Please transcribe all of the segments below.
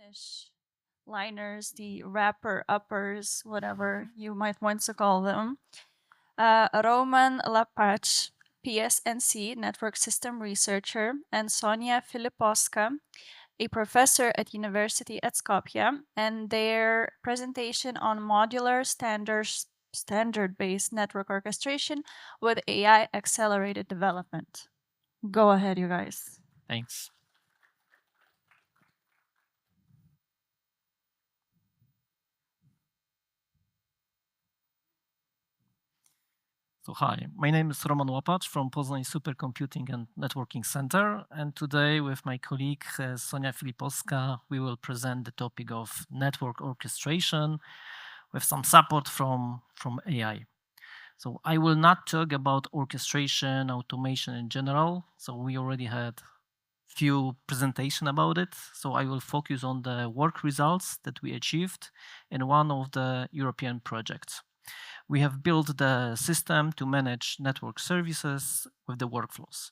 finish liners, the wrapper uppers, whatever you might want to call them. Roman Lapach, PSNC, network system researcher, and Sonia Filipovska, a professor at University at Skopje, and their presentation on modular standard-based network orchestration with AI accelerated development. Go ahead, you guys. Thanks. So hi, my name is Roman Łapacz from Poznań Supercomputing and Networking Center, and today with my colleague Sonia Filipovska, we will present the topic of network orchestration with some support from AI. So I will not talk about orchestration, automation in general, so we already had few presentation about it, so I will focus on the work results that we achieved in one of the European projects. We have built the system to manage network services with the workflows.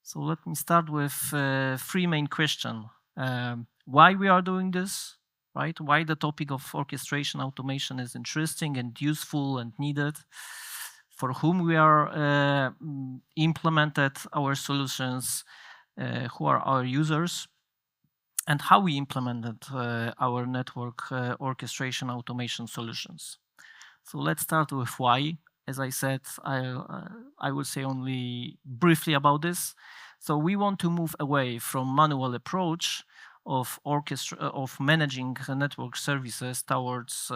So let me start with three main questions. Why we are doing this, right? Why the topic of orchestration automation is interesting and useful and needed? For whom we are implemented our solutions, who are our users, and how we implemented our network orchestration automation solutions. So let's start with why. As I said, I will say only briefly about this. So we want to move away from manual approach of managing network services towards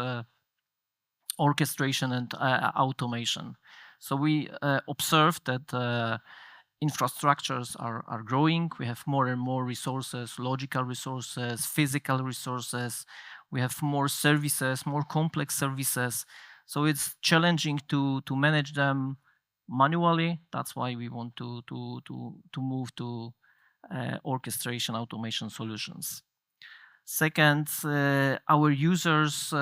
orchestration and automation. So we observed that infrastructures are growing. We have more and more resources, logical resources, physical resources. We have more services, more complex services. So it's challenging to manage them manually. That's why we want to move to orchestration automation solutions. Second, our users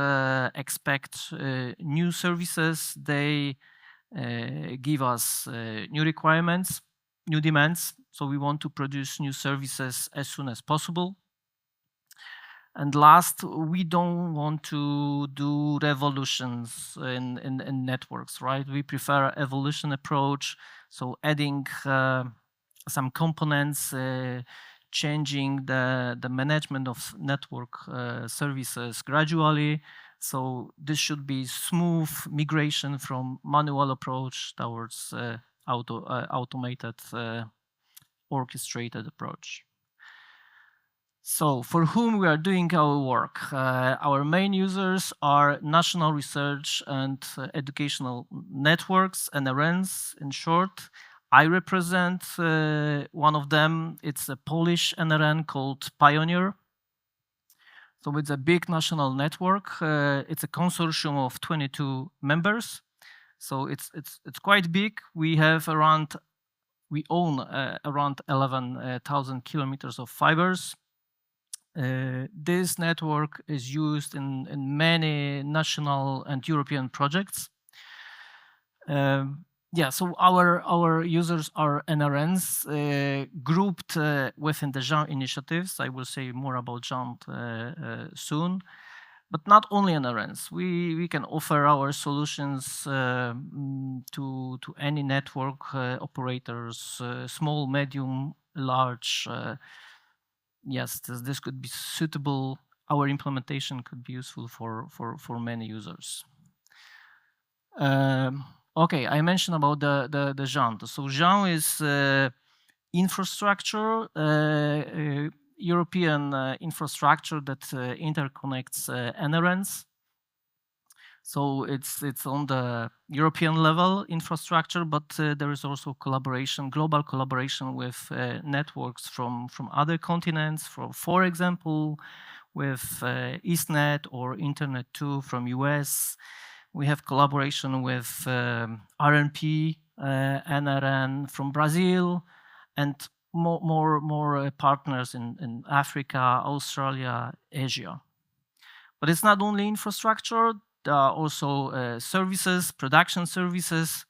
expect new services. They give us new requirements, new demands. So we want to produce new services as soon as possible. And last, we don't want to do revolutions in networks, right? We prefer evolution approach. So adding some components, changing the management of network services gradually. So this should be smooth migration from manual approach towards automated orchestrated approach. So for whom we are doing our work, our main users are national research and educational networks, NRENs in short. I represent one of them. It's a Polish NREN called PIONIER. So it's a big national network. It's a consortium of 22 members. So it's quite big. We own around 11,000 kilometers of fibers. This network is used in many national and European projects. Yeah, so our users are NRNs grouped within the GÉANT initiatives. I will say more about GÉANT soon. But not only NRNs. We can offer our solutions to any network operators, small, medium, large. Yes, this could be suitable. Our implementation could be useful for many users. Okay, I mentioned about the GÉANT. So GÉANT is infrastructure, European infrastructure that interconnects NRNs. So it's on the European level infrastructure, but there is also collaboration, global collaboration with networks from other continents. For example, with EastNet or Internet2 from US. We have collaboration with RNP, NRN from Brazil, and more partners in Africa, Australia, Asia. But it's not only infrastructure. There are also services, production services.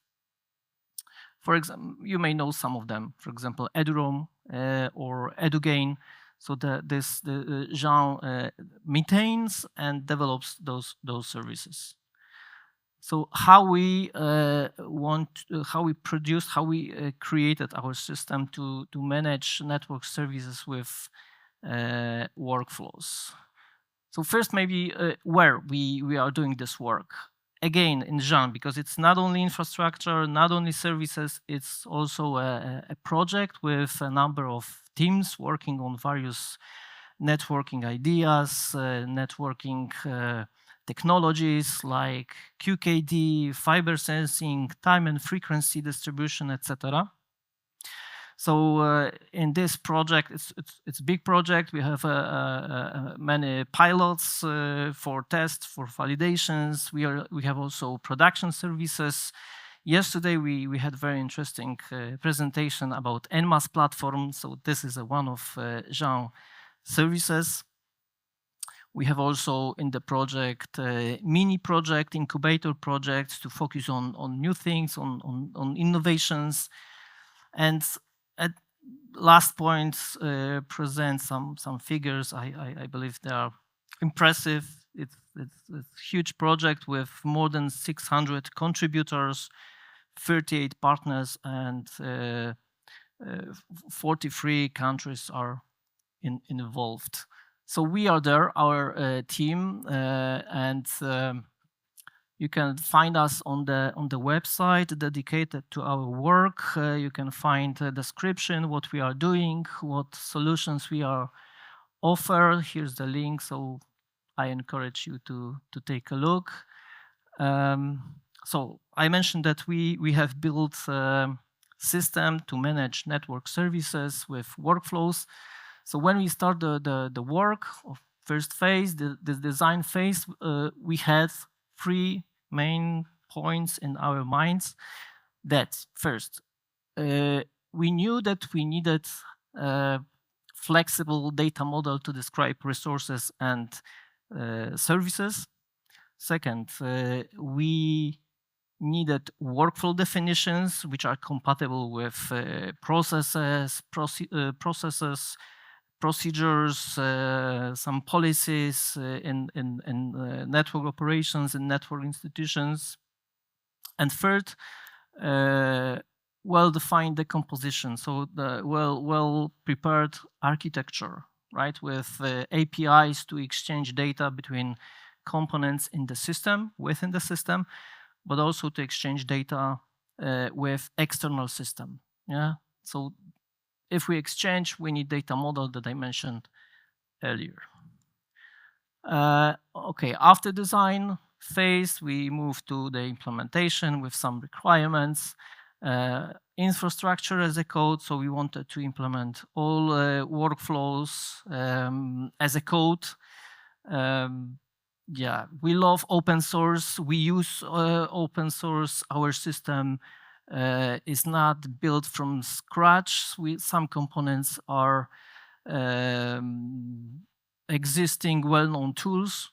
For example, you may know some of them. For example, EduRoam or EduGAIN. So the GÉANT maintains and develops those services. So how we created our system to manage network services with workflows. So first, maybe where we are doing this work. Again, in GÉANT, because it's not only infrastructure, not only services, it's also a project with a number of teams working on various networking ideas, networking technologies like QKD, fiber sensing, time and frequency distribution, etc. So in this project, it's a big project. We have many pilots for tests, for validations. We have also production services. Yesterday we had a very interesting presentation about NMAS platform. So this is one of GÉANT services. We have also in the project mini project, incubator projects to focus on new things, on innovations. And at last point, present some figures. I believe they are impressive. It's a huge project with more than 600 contributors, 38 partners, and 43 countries are involved. So we are there, our team, and you can find us on the website dedicated to our work. You can find a description, what we are doing, what solutions we are offer. Here's the link, so I encourage you to take a look. So I mentioned that we have built a system to manage network services with workflows. So when we start the work of first phase, the design phase, we had 3 main points in our minds. That first, we knew that we needed a flexible data model to describe resources and services. Second, we needed workflow definitions which are compatible with processes, procedures, some policies in network operations and network institutions. And third, well-defined decomposition, so the well-prepared architecture, right, with APIs to exchange data between components in the system, within the system, but also to exchange data with external system. Yeah, so if we exchange, we need data model that I mentioned earlier. Okay, after design phase, we move to the implementation with some requirements. Infrastructure as a code, so we wanted to implement all workflows as a code. Yeah, we love open source. We use open source. Our system is not built from scratch. Some components are existing well-known tools.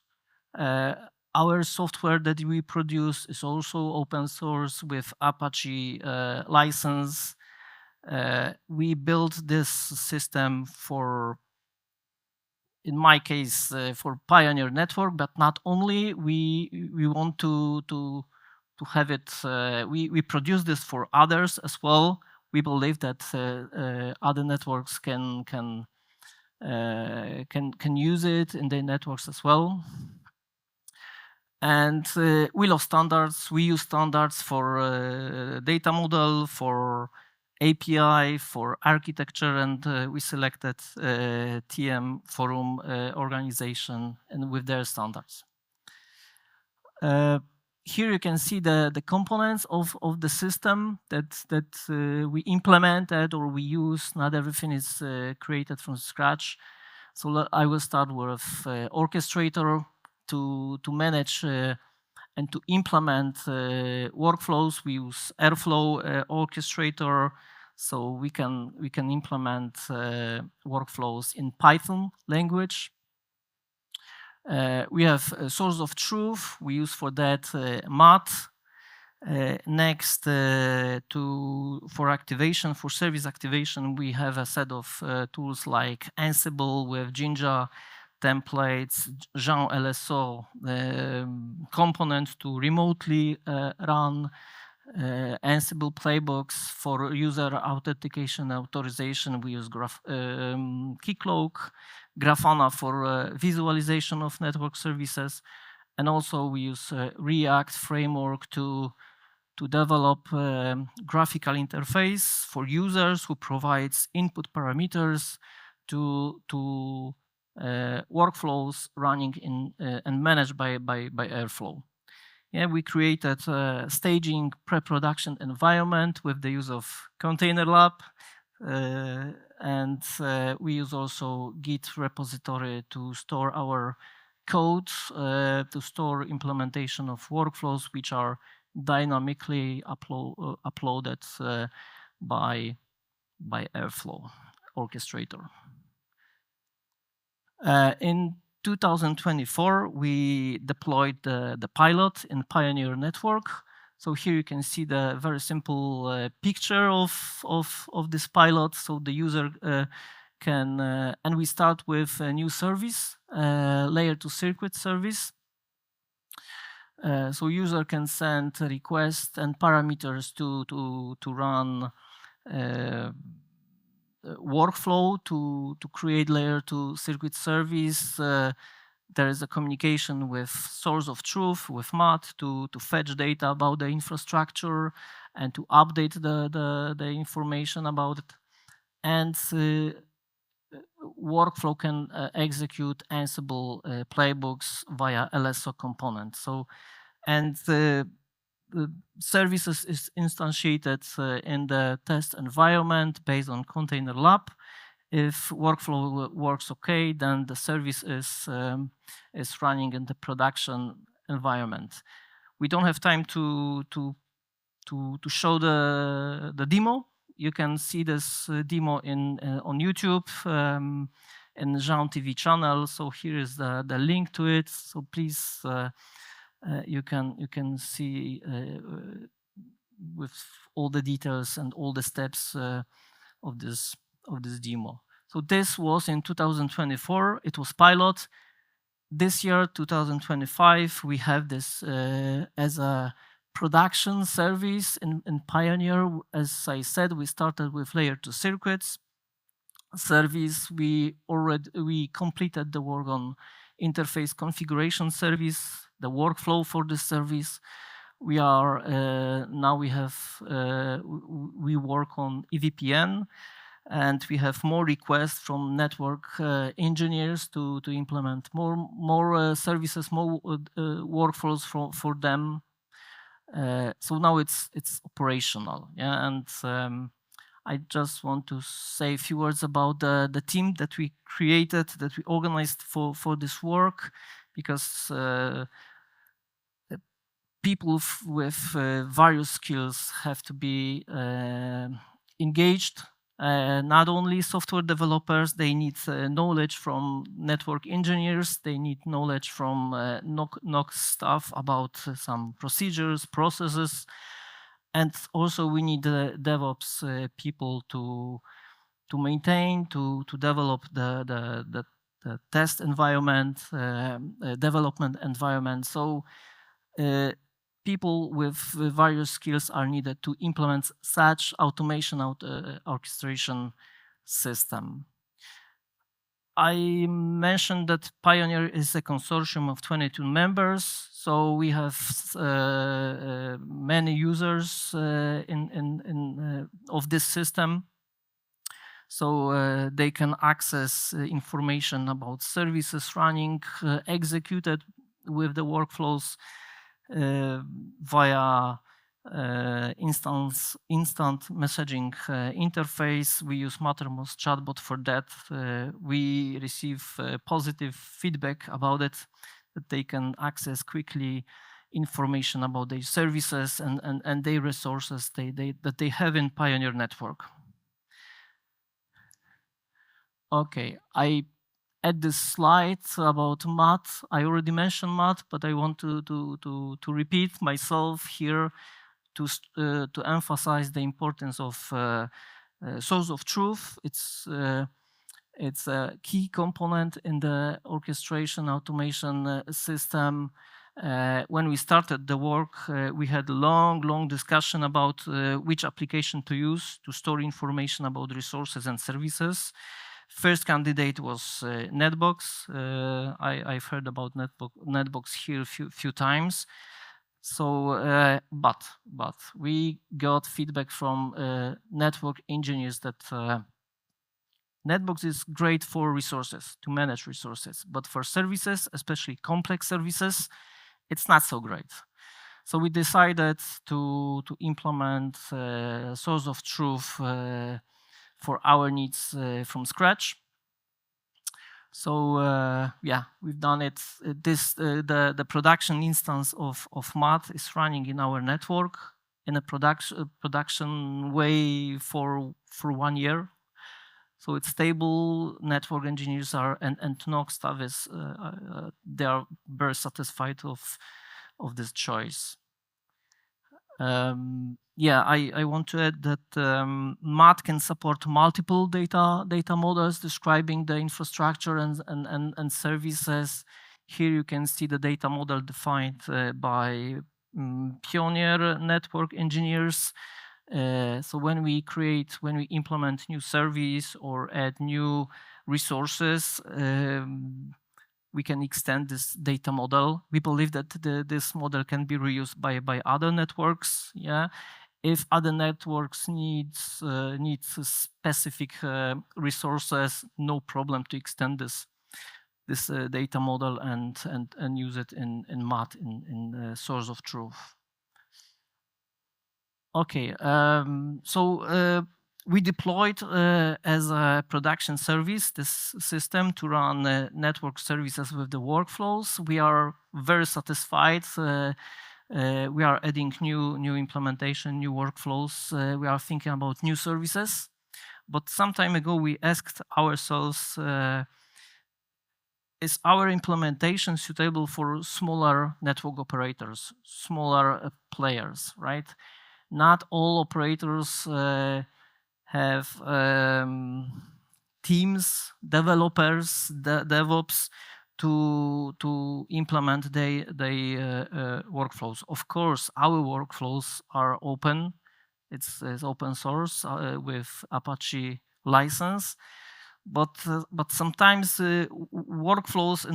Our software that we produce is also open source with Apache license. We built this system for, in my case, for Pioneer network, but not only. We want to have it. We produce this for others as well. We believe that other networks can use it in their networks as well. And we love standards. We use standards for data model, for API, for architecture, and we selected TM Forum organization and with their standards. Here you can see the components of the system that we implemented or we use. Not everything is created from scratch. So I will start with Orchestrator to manage and to implement workflows. We use Airflow Orchestrator, so we can implement workflows in Python language. We have a source of truth. We use for that math. Next, for activation, for service activation, we have a set of tools like Ansible with Jinja templates, GÉANT LSO components to remotely run Ansible playbooks for user authentication authorization. We use Keycloak, Grafana for visualization of network services, and also we use React framework to develop graphical interface for users who provides input parameters to workflows running in and managed by Airflow. Yeah, we created a staging pre-production environment with the use of Container Lab, and we use also Git repository to store our code, to store implementation of workflows which are dynamically uploaded by Airflow orchestrator. In 2024, we deployed the pilot in PIONIER network. So here you can see the very simple picture of this pilot. So the user can, and we start with a new service, layer 2 circuit service. So user can send requests and parameters to run workflow to create layer 2 circuit service. There is a communication with source of truth, with MAT, to fetch data about the infrastructure and to update the information about it. And workflow can execute Ansible playbooks via LSO component. So, and the services is instantiated in the test environment based on Container Lab. If workflow works okay, then the service is running in the production environment. We don't have time to show the demo. You can see this demo on YouTube in the GÉANT TV channel. So here is the link to it. So please, you can see with all the details and all the steps of this demo. So this was in 2024. It was pilot. This year, 2025, we have this as a production service in PIONIER. As I said, we started with layer 2 circuits service. We completed the work on interface configuration service, the workflow for this service. We are now we work on EVPN, and we have more requests from network engineers to implement more services, more workflows for them. So now it's operational, yeah. And I just want to say a few words about the team that we created, that we organized for this work, because people with various skills have to be engaged. Not only software developers, they need knowledge from network engineers, they need knowledge from NOC stuff about some procedures, processes, and also we need DevOps people to maintain, to develop the test environment, development environment. So people with various skills are needed to implement such automation orchestration system. I mentioned that PIONIER is a consortium of 22 members, so we have many users of this system. So they can access information about services running, executed with the workflows via instant messaging interface. We use Mattermost chatbot for that. We receive positive feedback about it, that they can access quickly information about their services and their resources that they have in PIONIER network. Okay, I add this slide about math. I already mentioned math, but I want to repeat myself here. to emphasize the importance of source of truth. It's a key component in the orchestration automation system. When we started the work, we had a long discussion about which application to use to store information about resources and services. First candidate was Netbox. I've heard about Netbox here a few times. So, but we got feedback from network engineers that Netbox is great for resources, to manage resources, but for services, especially complex services, it's not so great. So we decided to implement source of truth for our needs from scratch. So yeah, we've done it. The production instance of MAT is running in our network in a production way for 1 year. So it's stable. Network engineers are and NOG staff is they are very satisfied of this choice. Yeah, I want to add that MAT can support multiple data models describing the infrastructure and services. Here you can see the data model defined by PIONIER network engineers. So when we implement new service or add new resources, we can extend this data model. We believe that this model can be reused by other networks. Yeah, if other networks needs specific resources, no problem to extend this data model and use it in MAT in source of truth. Okay, so we deployed as a production service this system to run network services with the workflows. We are very satisfied. We are adding new implementation, new workflows. We are thinking about new services. But some time ago, we asked ourselves, is our implementation suitable for smaller network operators, smaller players, right? Not all operators have teams, developers, DevOps to implement their workflows. Of course, our workflows are open. It's open source with Apache license, but sometimes workflows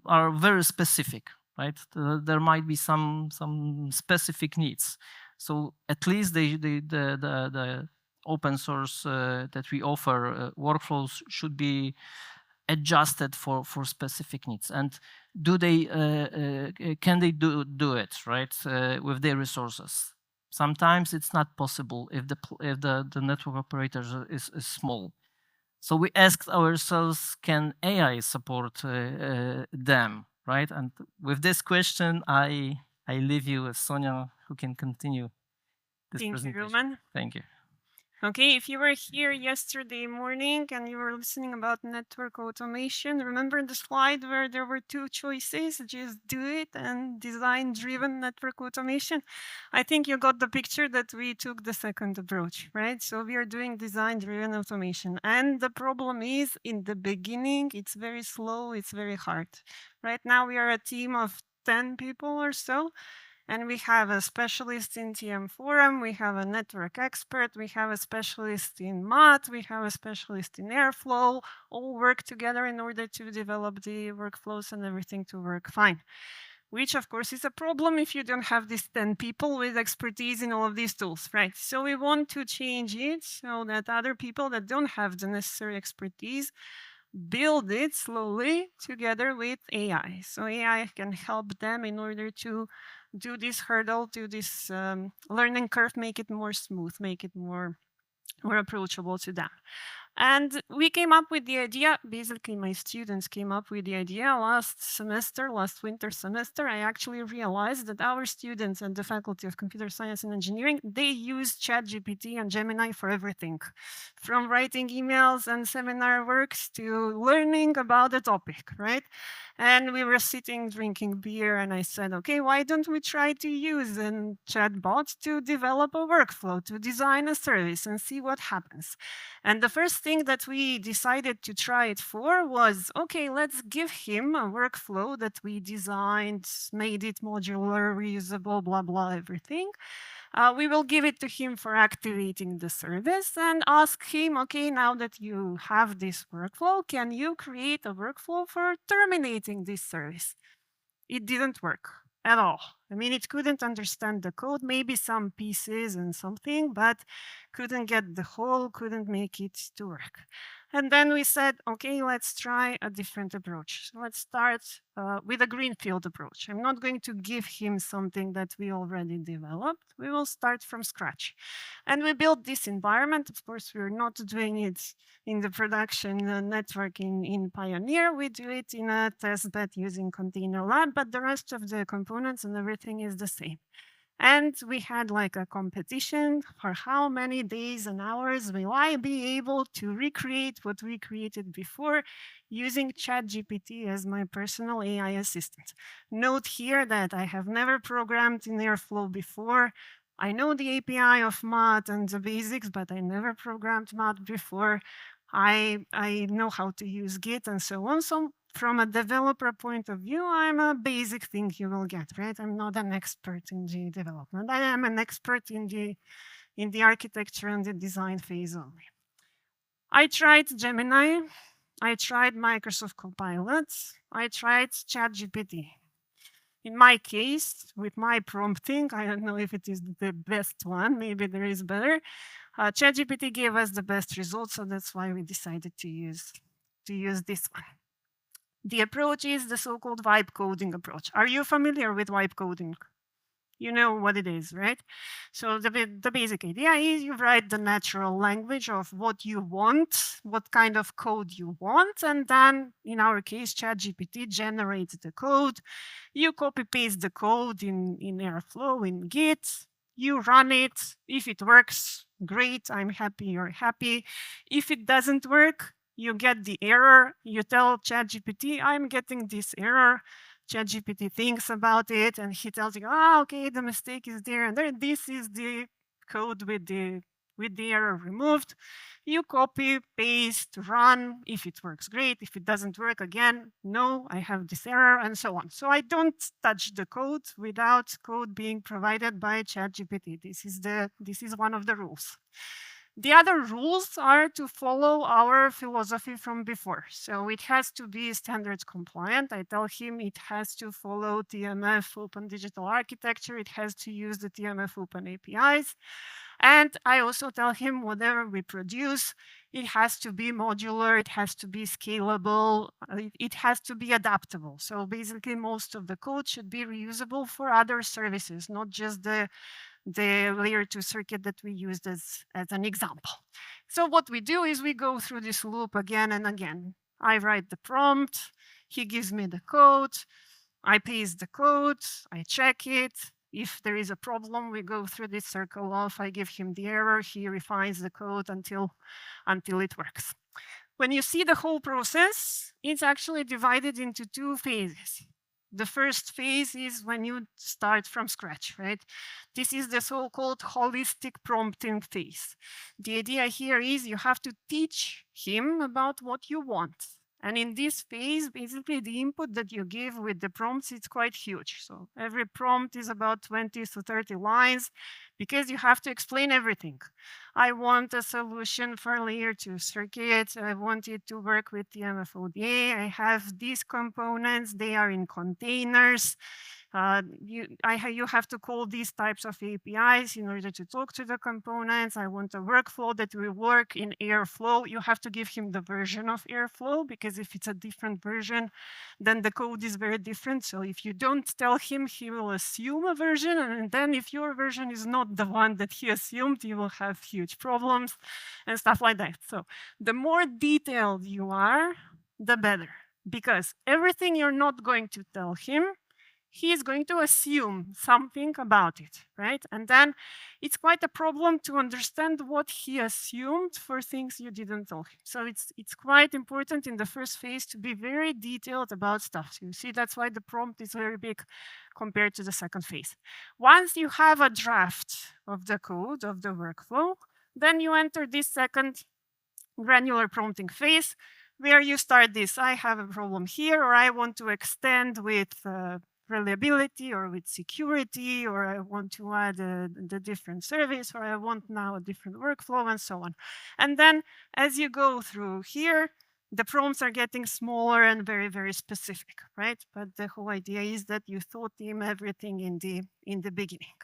are very specific, right? There might be some specific needs. So at least the open source that we offer workflows should be adjusted for specific needs. And can they do it right with their resources? Sometimes it's not possible if the network operator is small. So we asked ourselves, can AI support them, right? And with this question, I leave you with Sonia, who can continue this presentation. Thank you, Roman. Thank you. Okay, if you were here yesterday morning and you were listening about network automation, remember the slide where there were two choices, just do it and design-driven network automation? I think you got the picture that we took the second approach, right? So we are doing design-driven automation. And the problem is, in the beginning, it's very slow, it's very hard. Right now, we are a team of 10 people or so. And we have a specialist in TM Forum, we have a network expert, we have a specialist in MAT, we have a specialist in Airflow, all work together in order to develop the workflows and everything to work fine. Which, of course, is a problem if you don't have these 10 people with expertise in all of these tools, right? So we want to change it so that other people that don't have the necessary expertise build it slowly together with AI. So AI can help them in order to do this hurdle, do this learning curve, make it more smooth, make it more approachable to them. And we came up with the idea, basically my students came up with the idea last winter semester. I actually realized that our students at the Faculty of Computer Science and Engineering, they use ChatGPT and Gemini for everything, from writing emails and seminar works to learning about the topic, right? And we were sitting drinking beer and I said, okay, why don't we try to use a chatbot to develop a workflow, to design a service and see what happens. And the first thing that we decided to try it for was, okay, let's give him a workflow that we designed, made it modular, reusable, blah, blah, everything. We will give it to him for activating the service and ask him, okay, now that you have this workflow, can you create a workflow for terminating this service? It didn't work at all. I mean, it couldn't understand the code, maybe some pieces and something, but couldn't get the whole, couldn't make it to work. And then we said, okay, let's try a different approach. So let's start with a greenfield approach. I'm not going to give him something that we already developed. We will start from scratch. And we built this environment. Of course, we're not doing it in the production network in PIONIER. We do it in a test bed using Container Lab, but the rest of the components and everything is the same. And we had like a competition for how many days and hours will I be able to recreate what we created before using ChatGPT as my personal AI assistant. Note here that I have never programmed in Airflow before. I know the API of Mod and the basics, but I never programmed Mod before. I know how to use Git and so on. So from a developer point of view, I'm a basic thing you will get, right? I'm not an expert in the development. I am an expert in the architecture and the design phase only. I tried Gemini. I tried Microsoft Copilot. I tried ChatGPT. In my case, with my prompting, I don't know if it is the best one, maybe there is better. ChatGPT gave us the best results, so that's why we decided to use this one. The approach is the so-called vibe coding approach. Are you familiar with vibe coding? You know what it is, right? So the basic idea is you write the natural language of what you want, what kind of code you want, and then in our case, ChatGPT generates the code. You copy paste the code in Airflow, in Git, you run it. If it works, great, I'm happy, you're happy. If it doesn't work, you get the error, you tell ChatGPT, I'm getting this error. ChatGPT thinks about it and he tells you, okay, the mistake is there and there. This is the code with the error removed. You copy, paste, run. If it works, great. If it doesn't work, again, no, I have this error, and so on. So I don't touch the code without code being provided by ChatGPT. This is one of the rules. The other rules are to follow our philosophy from before. So it has to be standards compliant. I tell him it has to follow TMF Open Digital Architecture. It has to use the TMF Open APIs. And I also tell him whatever we produce, it has to be modular, it has to be scalable, it has to be adaptable. So basically most of the code should be reusable for other services, not just the layer 2 circuit that we used as an example. So what we do is we go through this loop again and again. I write the prompt, he gives me the code, I paste the code, I check it. If there is a problem, we go through this circle of I give him the error, he refines the code until it works. When you see the whole process, it's actually divided into two phases. The first phase is when you start from scratch, right? This is the so-called holistic prompting phase. The idea here is you have to teach him about what you want. And in this phase, basically the input that you give with the prompts, it's quite huge. So every prompt is about 20 to 30 lines because you have to explain everything. I want a solution for layer 2 circuits. I want it to work with TMF ODA. I have these components. They are in containers. You have to call these types of APIs in order to talk to the components. I want a workflow that will work in Airflow. You have to give him the version of Airflow, because if it's a different version, then the code is very different. So if you don't tell him, he will assume a version. And then if your version is not the one that he assumed, you will have huge problems and stuff like that. So the more detailed you are, the better, because everything you're not going to tell him, he is going to assume something about it, right? And then it's quite a problem to understand what he assumed for things you didn't tell him. So it's quite important in the first phase to be very detailed about stuff. You see, that's why the prompt is very big compared to the second phase. Once you have a draft of the code, of the workflow, then you enter this second granular prompting phase, where you start this. I have a problem here, or I want to extend with reliability or with security, or I want to add the different service, or I want now a different workflow, and so on. And then as you go through here, the prompts are getting smaller and very, very specific, right? But the whole idea is that you thought him everything in the beginning.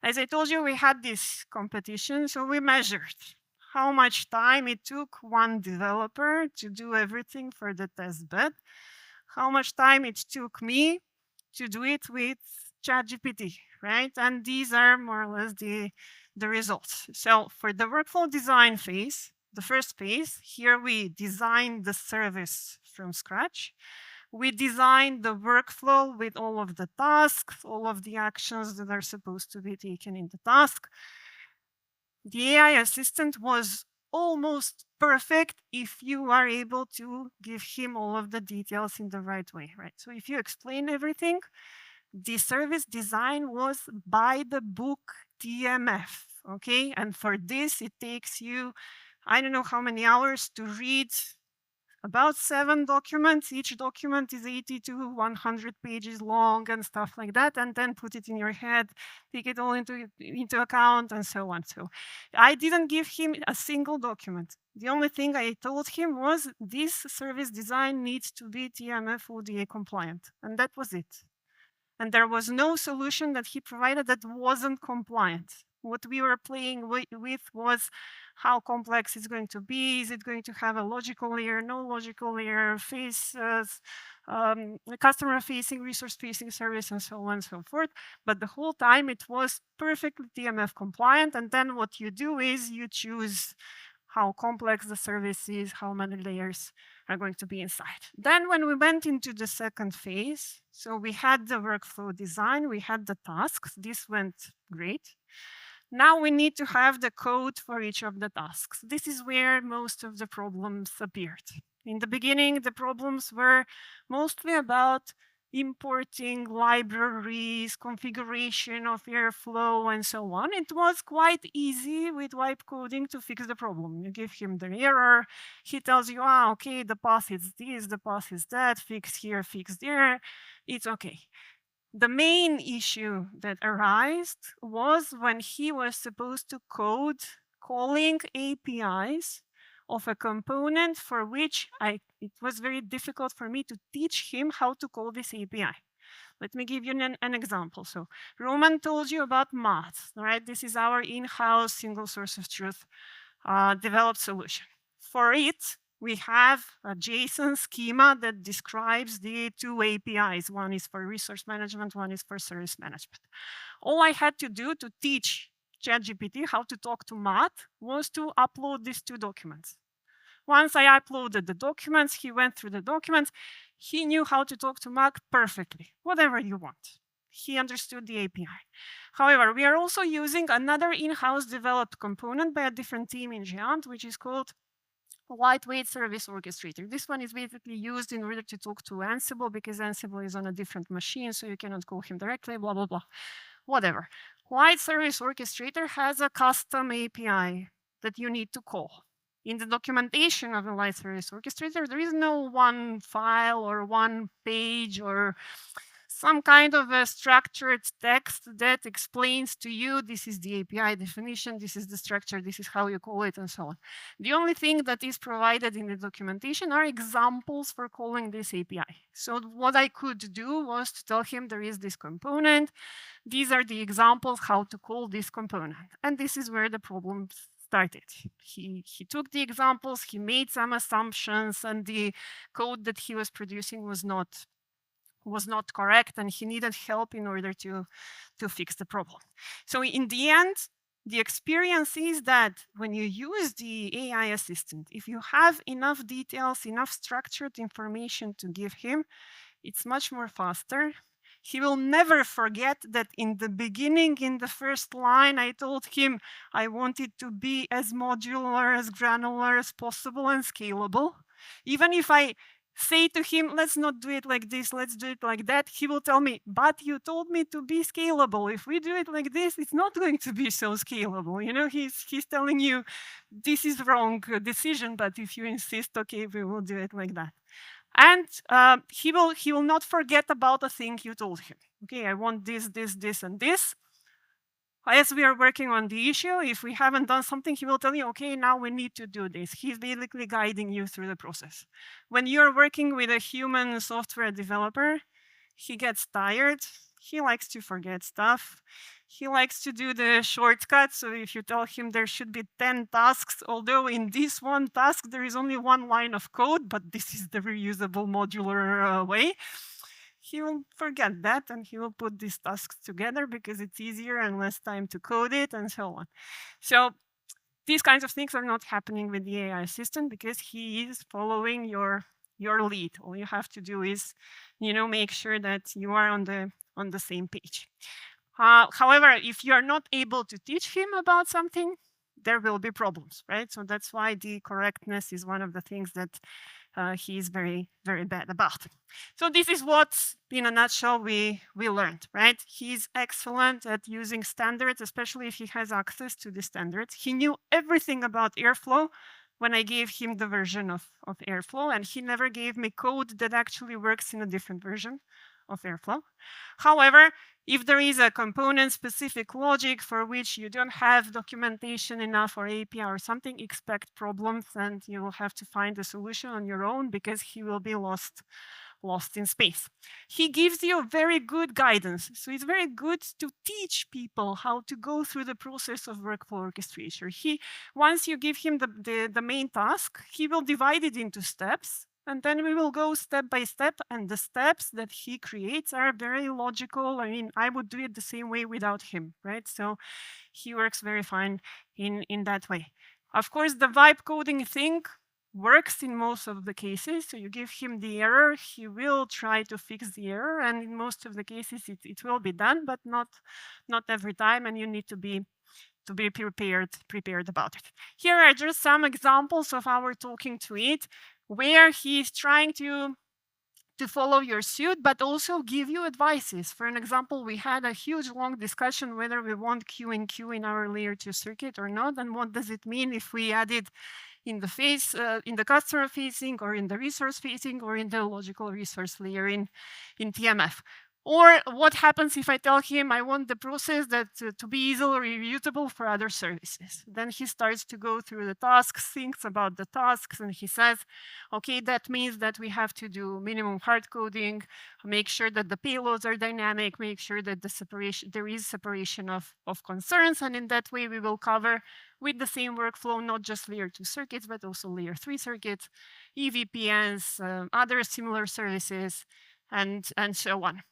As I told you, we had this competition, so we measured how much time it took one developer to do everything for the test bed, how much time it took me to do it with ChatGPT, right? And these are more or less the results. So for the workflow design phase, the first phase, here we designed the service from scratch. We designed the workflow with all of the tasks, all of the actions that are supposed to be taken in the task. The AI assistant was almost perfect if you are able to give him all of the details in the right way, right? So if you explain everything, the service design was by the book TMF, okay? And for this, it takes you, I don't know how many hours to read about 7 documents. Each document is 80 to 100 pages long and stuff like that, and then put it in your head, take it all into account, and so on. So I didn't give him a single document. The only thing I told him was this service design needs to be TMF ODA compliant, and that was it. And there was no solution that he provided that wasn't compliant. What we were playing with was how complex it's going to be. Is it going to have a logical layer, no logical layer, customer-facing, resource-facing service, and so on and so forth. But the whole time it was perfectly TMF compliant. And then what you do is you choose how complex the service is, how many layers are going to be inside. Then when we went into the second phase, so we had the workflow design, we had the tasks, this went great. Now we need to have the code for each of the tasks. This is where most of the problems appeared. In the beginning, the problems were mostly about importing libraries, configuration of Airflow, and so on. It was quite easy with wipe coding to fix the problem. You give him the error, he tells you, okay, the path is this, the path is that, fix here, fix there, it's okay. The main issue that arose was when he was supposed to code calling APIs of a component for which it was very difficult for me to teach him how to call this API. Let me give you an example. So Roman told you about math, right? This is our in-house single source of truth developed solution. For it, we have a JSON schema that describes the 2 APIs. One is for resource management, one is for service management. All I had to do to teach ChatGPT how to talk to math was to upload these 2 documents. Once I uploaded the documents, he went through the documents. He knew how to talk to math perfectly, whatever you want. He understood the API. However, we are also using another in-house developed component by a different team in GÉANT, which is called lightweight service orchestrator. This one is basically used in order to talk to Ansible, because Ansible is on a different machine, so you cannot call him directly, blah, blah, blah. Whatever. Light service orchestrator has a custom API that you need to call. In the documentation of the light service orchestrator, there is no one file or one page or some kind of a structured text that explains to you, this is the API definition, this is the structure, this is how you call it, and so on. The only thing that is provided in the documentation are examples for calling this API. So what I could do was to tell him there is this component, these are the examples how to call this component. And this is where the problem started. He took the examples, he made some assumptions, and the code that he was producing was not correct, and he needed help in order to fix the problem. So in the end, the experience is that when you use the AI assistant, if you have enough details, enough structured information to give him, it's much more faster. He will never forget that in the beginning, in the first line, I told him I want it to be as modular, as granular as possible and scalable. Even if I say to him, let's not do it like this, let's do it like that, he will tell me, but you told me to be scalable. If we do it like this, it's not going to be so scalable. You know, he's telling you this is wrong decision, but if you insist, okay, we will do it like that. And he will not forget about the thing you told him. Okay, I want this, this, this, and this. As we are working on the issue, if we haven't done something, he will tell you, okay, now we need to do this. He's basically guiding you through the process. When you're working with a human software developer, he gets tired. He likes to forget stuff. He likes to do the shortcuts. So if you tell him there should be 10 tasks, although in this one task, there is only one line of code, but this is the reusable modular way, he will forget that and he will put these tasks together because it's easier and less time to code it and so on. So these kinds of things are not happening with the AI assistant because he is following your lead. All you have to do is, make sure that you are on the same page. However, if you are not able to teach him about something, there will be problems, right? So that's why the correctness is one of the things that he is very, very bad about. So this is what, in a nutshell, we learned, right? He's excellent at using standards, especially if he has access to the standards. He knew everything about Airflow when I gave him the version of Airflow, and he never gave me code that actually works in a different version of Airflow. However, if there is a component-specific logic for which you don't have documentation enough or API or something, expect problems, and you will have to find a solution on your own because he will be lost in space. He gives you very good guidance. So it's very good to teach people how to go through the process of workflow orchestration. Once you give him the main task, he will divide it into steps. And then we will go step by step, and the steps that he creates are very logical. I mean, I would do it the same way without him, right? So he works very fine in that way. Of course, the vibe coding thing works in most of the cases. So you give him the error, he will try to fix the error, and in most of the cases it will be done, but not every time, and you need to be prepared about it. Here are just some examples of our talking to it, where he's trying to follow your suit, but also give you advices. For an example, we had a huge long discussion whether we want Q and Q in our layer 2 circuit or not, and what does it mean if we add it in the customer facing, or in the resource facing, or in the logical resource layer in TMF. Or what happens if I tell him I want the process that to be easily reusable for other services? Then he starts to go through the tasks, thinks about the tasks, and he says, okay, that means that we have to do minimum hard coding, make sure that the payloads are dynamic, make sure that there is separation of concerns, and in that way we will cover with the same workflow, not just layer 2 circuits, but also layer 3 circuits, EVPNs, other similar services, and so on.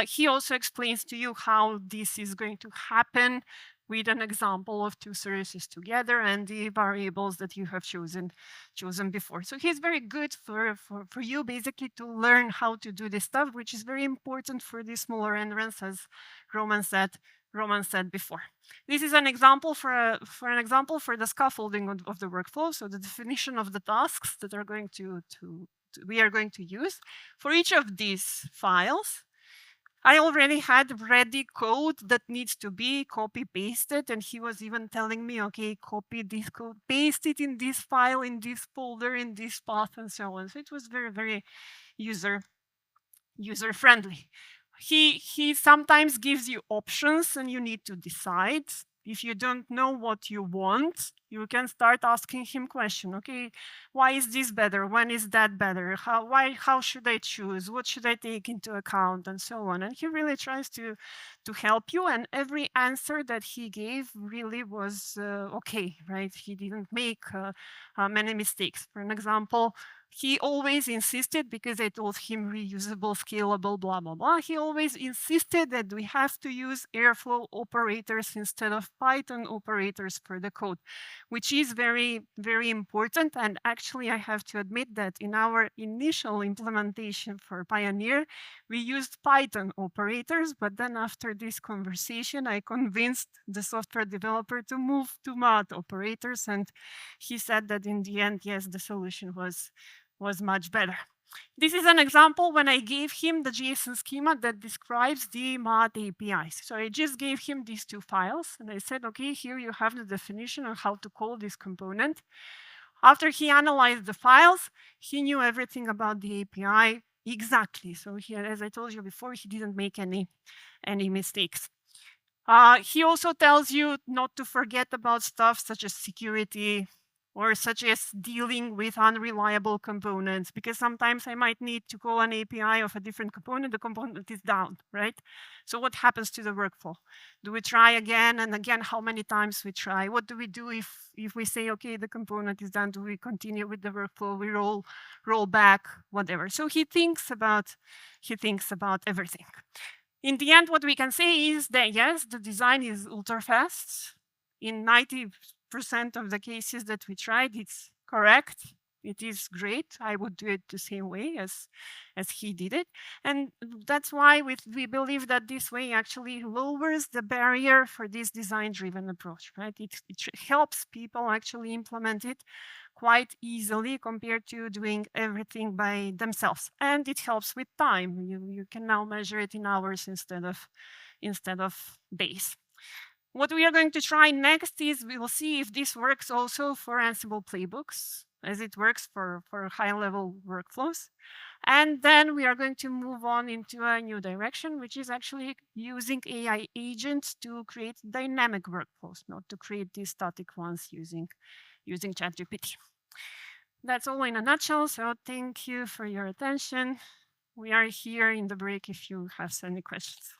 He also explains to you how this is going to happen with an example of 2 services together and the variables that you have chosen before. So he's very good for you basically to learn how to do this stuff, which is very important for these smaller NRENs, as Roman said before. This is an example for the scaffolding of the workflow. So the definition of the tasks that are going we are going to use for each of these files. I already had ready code that needs to be copy-pasted, and he was even telling me, okay, copy this code, paste it in this file, in this folder, in this path, and so on. So it was very, very user user-friendly. He sometimes gives you options and you need to decide. If you don't know what you want, you can start asking him question. Okay, why is this better? When is that better? How should I choose? What should I take into account? And so on. And he really tries to help you. And every answer that he gave really was okay, right? He didn't make many mistakes. For an example, he always insisted, because I told him reusable, scalable, blah, blah, blah. He always insisted that we have to use Airflow operators instead of Python operators for the code, which is very, very important. And actually, I have to admit that in our initial implementation for Pioneer, we used Python operators. But then after this conversation, I convinced the software developer to move to mod operators. And he said that in the end, yes, the solution was much better. This is an example when I gave him the JSON schema that describes the mod APIs. So I just gave him these two files and I said, okay, here you have the definition of how to call this component. After he analyzed the files, he knew everything about the API exactly. So he, as I told you before, he didn't make any mistakes. He also tells you not to forget about stuff such as security, or such as dealing with unreliable components, because sometimes I might need to call an API of a different component, the component is down, right? So what happens to the workflow? Do we try again and again? How many times we try? What do we do if we say, okay, the component is done? Do we continue with the workflow? We roll back, whatever. So he thinks about everything. In the end, what we can say is that yes, the design is ultra fast. In 90% of the cases that we tried, it's correct. It is great. I would do it the same way as he did it. And that's why we believe that this way actually lowers the barrier for this design-driven approach, right? It helps people actually implement it quite easily compared to doing everything by themselves. And it helps with time. You can now measure it in hours instead of days. What we are going to try next is we will see if this works also for Ansible playbooks, as it works for high-level workflows. And then we are going to move on into a new direction, which is actually using AI agents to create dynamic workflows, not to create these static ones using ChatGPT. That's all in a nutshell. So thank you for your attention. We are here in the break if you have any questions.